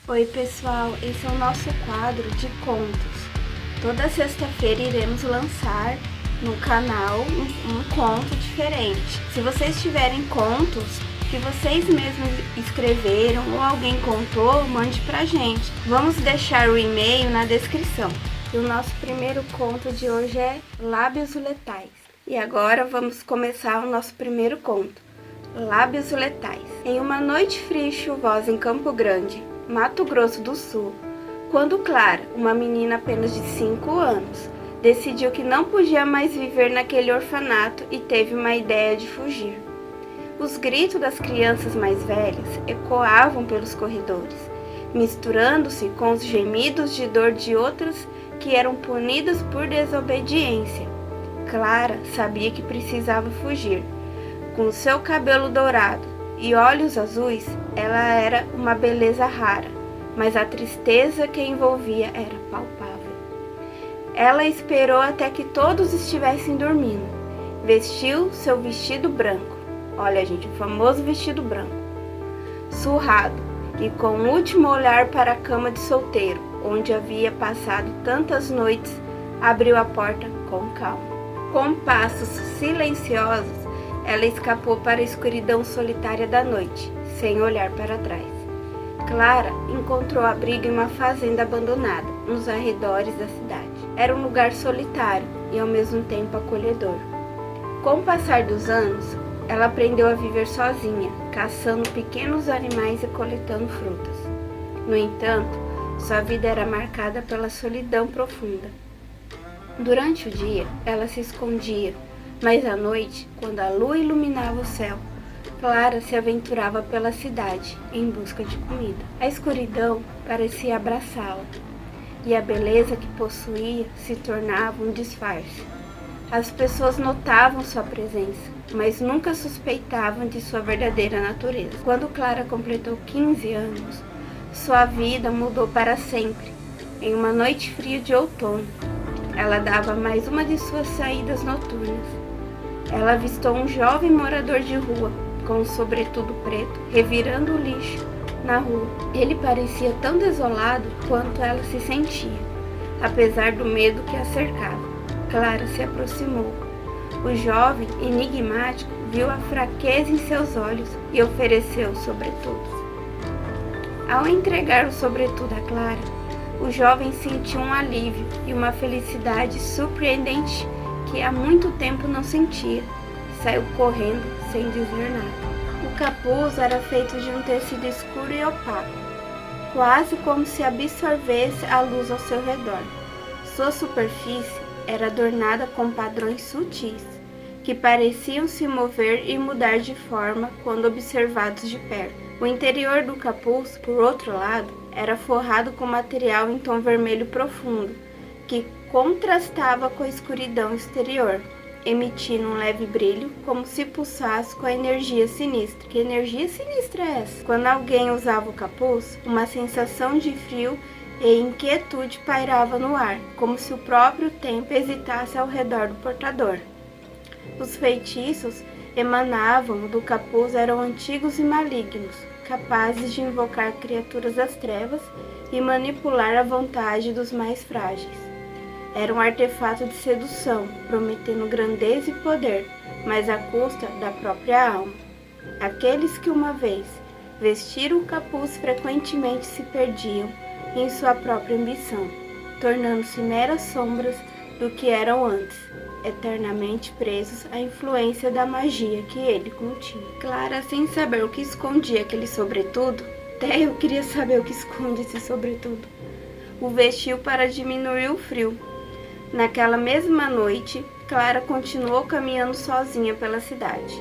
Oi pessoal, esse é o nosso quadro de contos. Toda sexta-feira iremos lançar no canal um conto diferente. Se vocês tiverem contos que vocês mesmos escreveram ou alguém contou, mande pra gente. Vamos deixar o e-mail na descrição. E o nosso primeiro conto de hoje é Lábios Letais. E agora vamos começar o nosso primeiro conto, Lábios Letais. Em uma noite fria e chuvosa em Campo Grande, Mato Grosso do Sul, quando Clara, uma menina apenas de 5 anos, decidiu que não podia mais viver naquele orfanato e teve uma ideia de fugir. Os gritos das crianças mais velhas ecoavam pelos corredores, misturando-se com os gemidos de dor de outras que eram punidas por desobediência. Clara sabia que precisava fugir. Com seu cabelo dourado e olhos azuis, ela era uma beleza rara, mas a tristeza que a envolvia era palpável. Ela esperou até que todos estivessem dormindo. Vestiu seu vestido branco. Olha, gente, o famoso vestido branco. Surrado, e com o último olhar para a cama de solteiro, onde havia passado tantas noites, abriu a porta com calma. Com passos silenciosos, ela escapou para a escuridão solitária da noite, sem olhar para trás. Clara encontrou abrigo em uma fazenda abandonada, nos arredores da cidade. Era um lugar solitário e ao mesmo tempo acolhedor. Com o passar dos anos, ela aprendeu a viver sozinha, caçando pequenos animais e coletando frutas. No entanto, sua vida era marcada pela solidão profunda. Durante o dia, ela se escondia, mas à noite, quando a lua iluminava o céu, Clara se aventurava pela cidade em busca de comida. A escuridão parecia abraçá-la, e a beleza que possuía se tornava um disfarce. As pessoas notavam sua presença, mas nunca suspeitavam de sua verdadeira natureza. Quando Clara completou 15 anos, sua vida mudou para sempre. Em uma noite fria de outono, ela dava mais uma de suas saídas noturnas. Ela avistou um jovem morador de rua, com um sobretudo preto, revirando o lixo na rua. Ele parecia tão desolado quanto ela se sentia, apesar do medo que a cercava. Clara se aproximou. O jovem, enigmático, viu a fraqueza em seus olhos e ofereceu o sobretudo. Ao entregar o sobretudo a Clara, o jovem sentiu um alívio e uma felicidade surpreendente que há muito tempo não sentia. Saiu correndo sem dizer nada. O capuz era feito de um tecido escuro e opaco, quase como se absorvesse a luz ao seu redor. Sua superfície era adornada com padrões sutis, que pareciam se mover e mudar de forma quando observados de perto. O interior do capuz, por outro lado, era forrado com material em tom vermelho profundo, que contrastava com a escuridão exterior, emitindo um leve brilho, como se pulsasse com a energia sinistra. Que energia sinistra é essa? Quando alguém usava o capuz, uma sensação de frio e inquietude pairava no ar, como se o próprio tempo hesitasse ao redor do portador. Os feitiços emanavam do capuz eram antigos e malignos, capazes de invocar criaturas das trevas e manipular a vontade dos mais frágeis. Era um artefato de sedução, prometendo grandeza e poder, mas à custa da própria alma. Aqueles que uma vez vestiram o capuz frequentemente se perdiam em sua própria ambição, tornando-se meras sombras do que eram antes, eternamente presos à influência da magia que ele continha. Clara, sem saber o que escondia aquele sobretudo, até eu queria saber o que esconde esse sobretudo, o vestiu para diminuir o frio. Naquela mesma noite, Clara continuou caminhando sozinha pela cidade.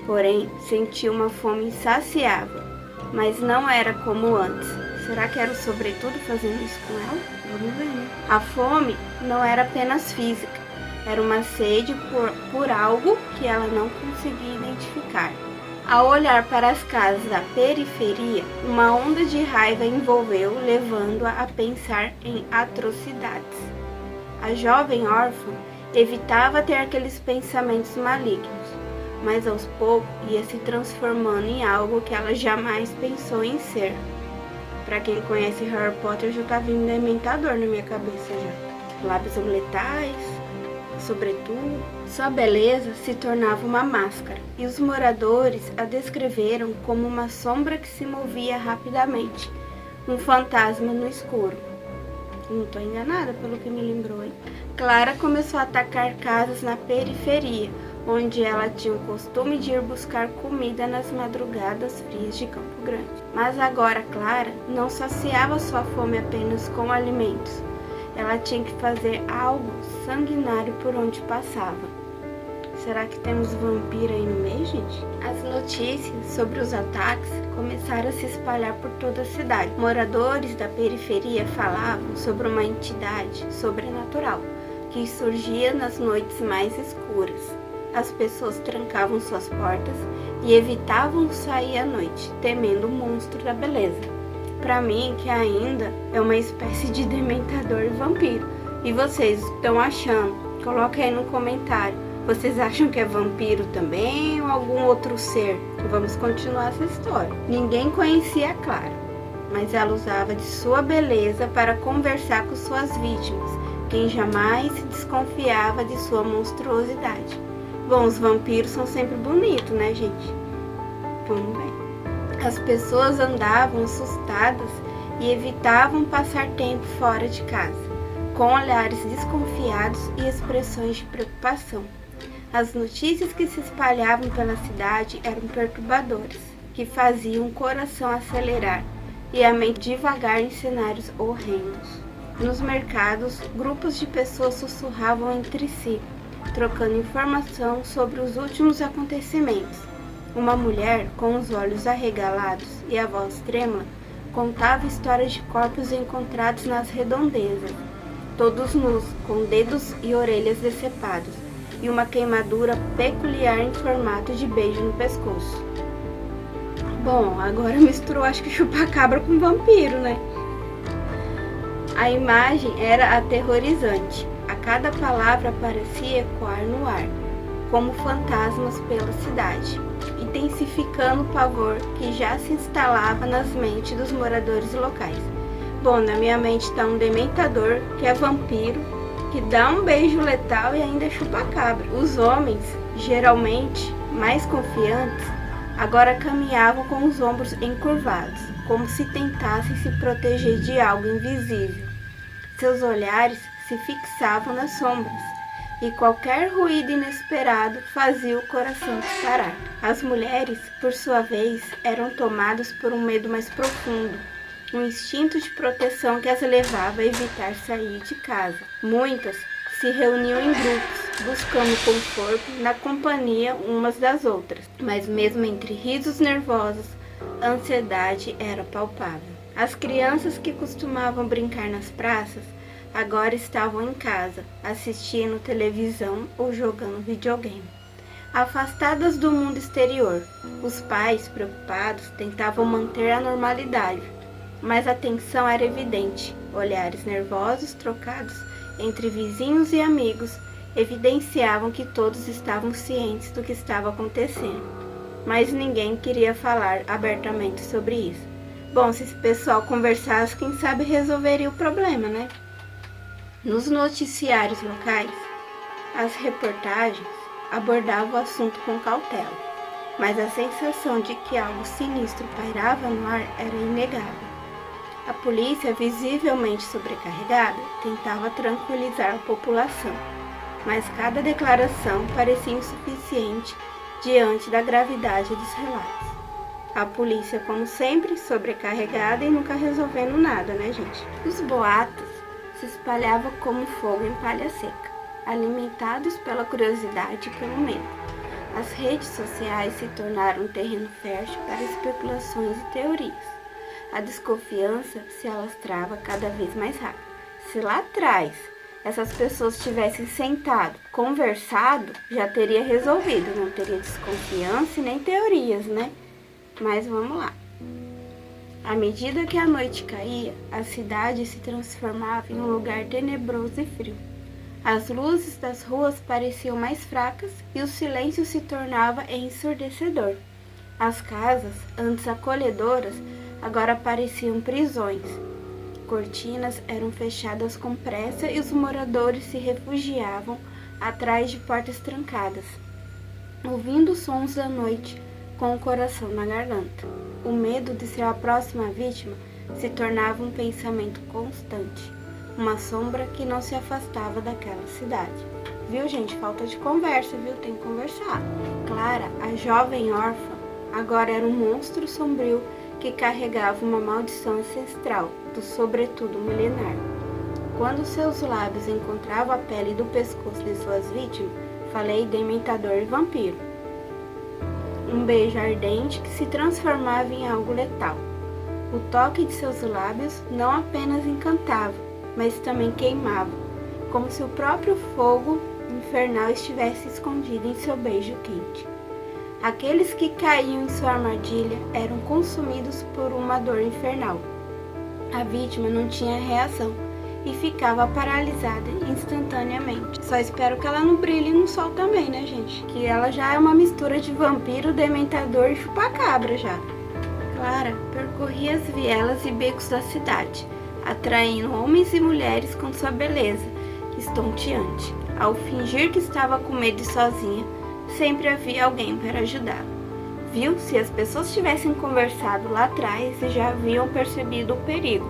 Porém, sentiu uma fome insaciável, mas não era como antes. Será que era o sobretudo fazendo isso com ela? Vamos ver, né? A fome não era apenas física, era uma sede por algo que ela não conseguia identificar. Ao olhar para as casas da periferia, uma onda de raiva envolveu, levando-a a pensar em atrocidades. A jovem órfã evitava ter aqueles pensamentos malignos, mas aos poucos ia se transformando em algo que ela jamais pensou em ser. Pra quem conhece Harry Potter, já tá vindo Dementador na minha cabeça já. Lábios letais, sobretudo. Sua beleza se tornava uma máscara, e os moradores a descreveram como uma sombra que se movia rapidamente, um fantasma no escuro. Não tô enganada pelo que me lembrou, hein? Clara começou a atacar casas na periferia, onde ela tinha o costume de ir buscar comida nas madrugadas frias de Campo Grande. Mas agora Clara não saciava sua fome apenas com alimentos. Ela tinha que fazer algo sanguinário por onde passava. Será que temos vampiro aí no meio, gente? As notícias sobre os ataques começaram a se espalhar por toda a cidade. Moradores da periferia falavam sobre uma entidade sobrenatural que surgia nas noites mais escuras. As pessoas trancavam suas portas e evitavam sair à noite, temendo o monstro da beleza. Para mim, que ainda é uma espécie de dementador e vampiro. E vocês estão achando? Coloca aí no comentário. Vocês acham que é vampiro também ou algum outro ser? Vamos continuar essa história. Ninguém conhecia a Clara, mas ela usava de sua beleza para conversar com suas vítimas, quem jamais desconfiava de sua monstruosidade. Bom, os vampiros são sempre bonitos, né, gente? Vamos bem. As pessoas andavam assustadas e evitavam passar tempo fora de casa, com olhares desconfiados e expressões de preocupação. As notícias que se espalhavam pela cidade eram perturbadoras, que faziam o coração acelerar e a mente divagar em cenários horrendos. Nos mercados, grupos de pessoas sussurravam entre si, trocando informação sobre os últimos acontecimentos. Uma mulher, com os olhos arregalados e a voz trêmula, contava histórias de corpos encontrados nas redondezas, todos nus, com dedos e orelhas decepados, e uma queimadura peculiar em formato de beijo no pescoço. Bom, agora misturou acho que chupacabra com vampiro, né? A imagem era aterrorizante. A cada palavra parecia ecoar no ar, como fantasmas pela cidade, intensificando o pavor que já se instalava nas mentes dos moradores locais. Bom, na minha mente está um dementador, que é vampiro, que dá um beijo letal e ainda chupa cabra. Os homens, geralmente mais confiantes, agora caminhavam com os ombros encurvados, como se tentassem se proteger de algo invisível. Seus olhares se fixavam nas sombras, e qualquer ruído inesperado fazia o coração disparar. As mulheres, por sua vez, eram tomadas por um medo mais profundo, um instinto de proteção que as levava a evitar sair de casa. Muitas se reuniam em grupos, buscando conforto na companhia umas das outras. Mas mesmo entre risos nervosos, a ansiedade era palpável. As crianças que costumavam brincar nas praças agora estavam em casa, assistindo televisão ou jogando videogame. Afastadas do mundo exterior, os pais, preocupados, tentavam manter a normalidade, mas a tensão era evidente. Olhares nervosos trocados entre vizinhos e amigos evidenciavam que todos estavam cientes do que estava acontecendo, mas ninguém queria falar abertamente sobre isso. Bom, se esse pessoal conversasse, quem sabe resolveria o problema, né? Nos noticiários locais, as reportagens abordavam o assunto com cautela, mas a sensação de que algo sinistro pairava no ar era inegável. A polícia, visivelmente sobrecarregada, tentava tranquilizar a população, mas cada declaração parecia insuficiente diante da gravidade dos relatos. A polícia, como sempre, sobrecarregada e nunca resolvendo nada, né, gente? Os boatos se espalhavam como fogo em palha seca, alimentados pela curiosidade e pelo medo. As redes sociais se tornaram um terreno fértil para especulações e teorias. A desconfiança se alastrava cada vez mais rápido. Se lá atrás essas pessoas tivessem sentado, conversado, já teria resolvido, não teria desconfiança e nem teorias, né? Mas vamos lá. À medida que a noite caía, a cidade se transformava em um lugar tenebroso e frio. As luzes das ruas pareciam mais fracas e o silêncio se tornava ensurdecedor. As casas, antes acolhedoras, agora pareciam prisões. Cortinas eram fechadas com pressa e os moradores se refugiavam atrás de portas trancadas, ouvindo os sons da noite com o coração na garganta. O medo de ser a próxima vítima se tornava um pensamento constante, uma sombra que não se afastava daquela cidade. Viu, gente? Falta de conversa, viu? Tem que conversar. Clara, a jovem órfã, agora era um monstro sombrio que carregava uma maldição ancestral do sobretudo milenar. Quando seus lábios encontravam a pele do pescoço de suas vítimas, falei dementador e vampiro. Um beijo ardente que se transformava em algo letal. O toque de seus lábios não apenas encantava, mas também queimava, como se o próprio fogo infernal estivesse escondido em seu beijo quente. Aqueles que caíam em sua armadilha eram consumidos por uma dor infernal. A vítima não tinha reação e ficava paralisada instantaneamente. Só espero que ela não brilhe no sol também, né, gente? Que ela já é uma mistura de vampiro, dementador e chupacabra já. Clara percorria as vielas e becos da cidade, atraindo homens e mulheres com sua beleza estonteante. Ao fingir que estava com medo e sozinha, sempre havia alguém para ajudá-la. Viu? Se as pessoas tivessem conversado lá atrás, já haviam percebido o perigo.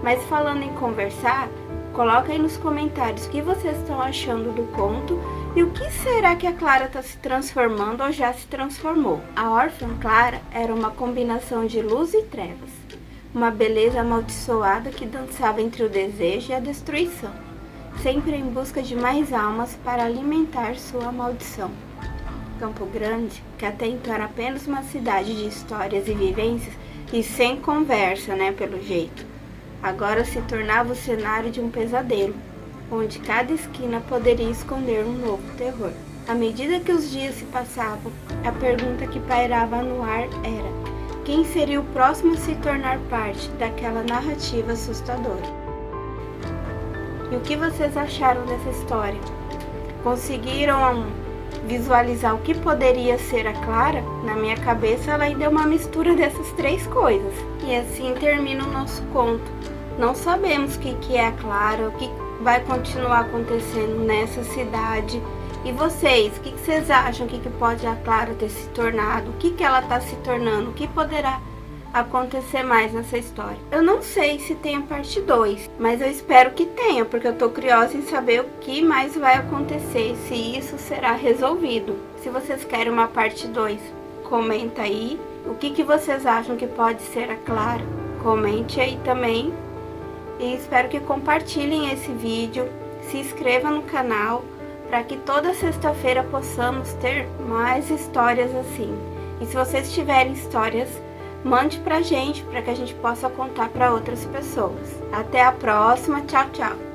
Mas falando em conversar, coloca aí nos comentários o que vocês estão achando do conto e o que será que a Clara está se transformando ou já se transformou. A órfã Clara era uma combinação de luz e trevas, uma beleza amaldiçoada que dançava entre o desejo e a destruição, sempre em busca de mais almas para alimentar sua maldição. Campo Grande, que até então era apenas uma cidade de histórias e vivências e sem conversa, né, pelo jeito, agora se tornava o cenário de um pesadelo, onde cada esquina poderia esconder um novo terror. À medida que os dias se passavam, a pergunta que pairava no ar era: quem seria o próximo a se tornar parte daquela narrativa assustadora? E o que vocês acharam dessa história? Conseguiram visualizar o que poderia ser a Clara? Na minha cabeça ela ainda é uma mistura dessas três coisas. E assim termina o nosso conto. Não sabemos o que é a Clara, o que vai continuar acontecendo nessa cidade. E vocês, o que vocês acham? O que pode a Clara ter se tornado? O que ela está se tornando? O que poderá acontecer mais nessa história? Eu não sei se tem a parte 2, mas eu espero que tenha, porque eu tô curiosa em saber o que mais vai acontecer, se isso será resolvido. Se vocês querem uma parte 2, comenta aí. O que vocês acham que pode ser a Clara? Comente aí também. E espero que compartilhem esse vídeo, se inscrevam no canal, para que toda sexta-feira possamos ter mais histórias assim. E se vocês tiverem histórias, mande pra gente, para que a gente possa contar para outras pessoas. Até a próxima, tchau, tchau!